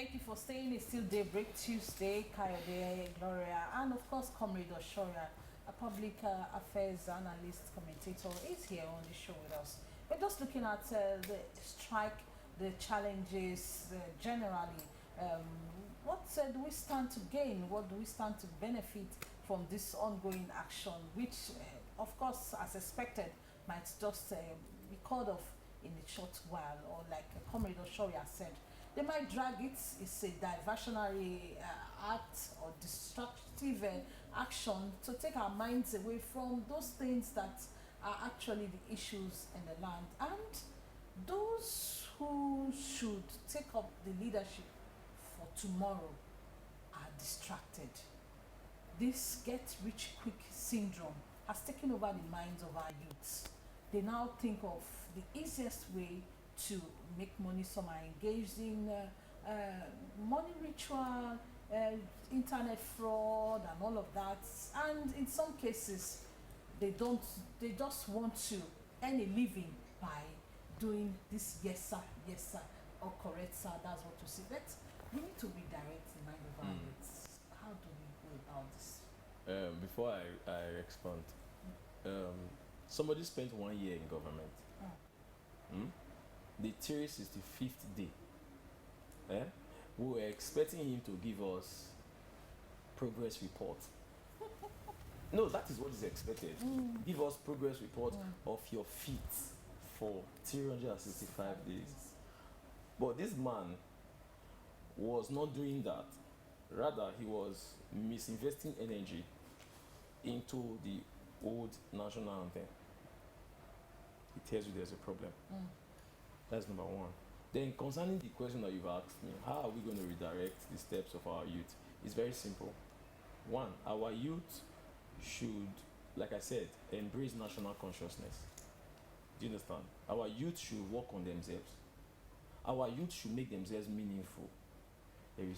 Thank you for staying. It's still Daybreak Tuesday. Kayode, Gloria, and of course, Comrade Oshoria, a public affairs analyst, commentator, is here on the show with us. We're just looking at the strike, the challenges generally. Um, what do we stand to gain? What do we stand to benefit from this ongoing action, which, of course, as expected, might just be called off in a short while, or like Comrade Oshoria said, they might drag it. It's a diversionary act or destructive action to take our minds away from those things that are actually the issues in the land. And those who should take up the leadership for tomorrow are distracted. This get rich quick syndrome has taken over the minds of our youths. They now think of the easiest way to make money. Some are engaged in money ritual, internet fraud, and all of that. And in some cases, they just want to earn a living by doing this yes sir, or correct sir. That's what you see. We need to redirect the mind of our youths. How do we go about this? Before I respond, somebody spent 1 year in government. The 365th day, we were expecting him to give us progress report. No, that is what is expected. Give us progress report of your feet for 365 days. But this man was not doing that. Rather, he was misinvesting energy into the old national anthem. It tells you there's a problem. That's number one. Then concerning the question that you've asked me, how are we going to redirect the steps of our youth? It's very simple. One, our youth should, like I said, embrace national consciousness. Do you understand? Our youth should work on themselves. Our youth should make themselves meaningful.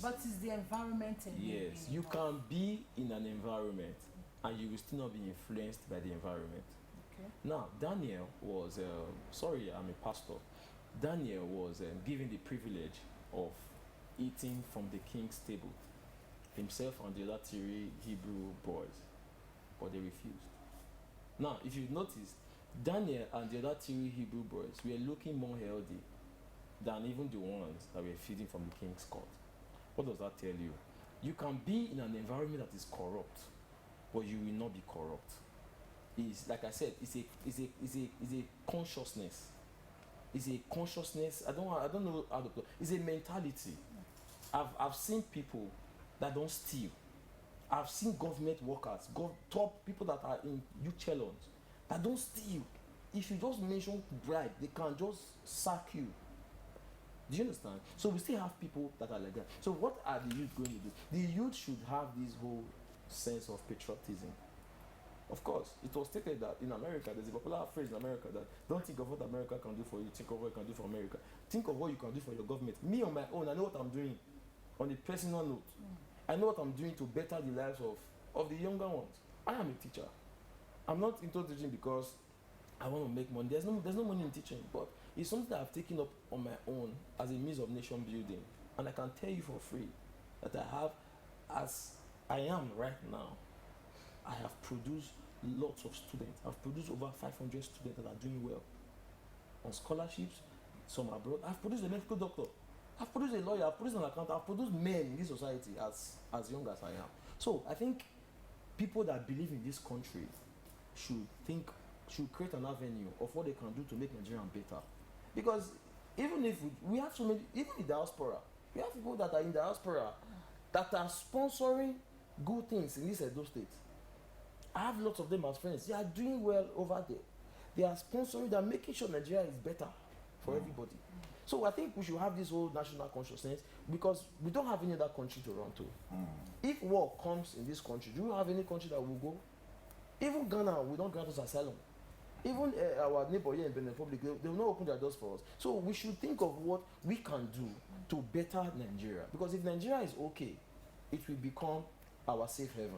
But is the environment yes, you can be in an environment and you will still not be influenced by the environment. Okay. Now, Daniel was, sorry, I'm a pastor. Daniel was given the privilege of eating from the king's table, himself and the other 3 Hebrew boys, but they refused. Now, if you notice, Daniel and the other 3 Hebrew boys were looking more healthy than even the ones that were feeding from the king's court. What does that tell you? You can be in an environment that is corrupt, but you will not be corrupt. It's like I said, it's a consciousness. It's a consciousness. I don't know how to put it. It's a mentality. I've seen people that don't steal. I've seen government workers, top people that are in youth challenge that don't steal. If you just mention bribe, they can just sack you. Do you understand? So we still have people that are like that. So what are the youth going to do? The youth should have this whole sense of patriotism. Of course, it was stated that in America, there's a popular phrase in America that don't think of what America can do for you, think of what you can do for America. Think of what you can do for your government. Me on my own, I know what I'm doing. On a personal note, I know what I'm doing to better the lives of the younger ones. I am a teacher. I'm not into teaching because I want to make money. There's no money in teaching, but it's something that I've taken up on my own as a means of nation building. And I can tell you for free that I have, as I am right now, I have produced lots of students. I've produced over 500 students that are doing well on scholarships, some abroad. I've produced a medical doctor. I've produced a lawyer. I've produced an accountant. I've produced men in this society as young as I am. So I think people that believe in this country should create an avenue of what they can do to make Nigeria better. Because even if we have so many, even in diaspora, we have people that are in diaspora that are sponsoring good things in this Edo state. I have lots of them as friends. They are doing well over there. They are sponsoring, they are making sure Nigeria is better for everybody. So I think we should have this whole national consciousness because we don't have any other country to run to. If war comes in this country, do you have any country that will go? Even Ghana, we don't grant us asylum. Even our neighbor here in Benin Republic, they will not open their doors for us. So we should think of what we can do to better Nigeria. Because if Nigeria is okay, it will become our safe haven.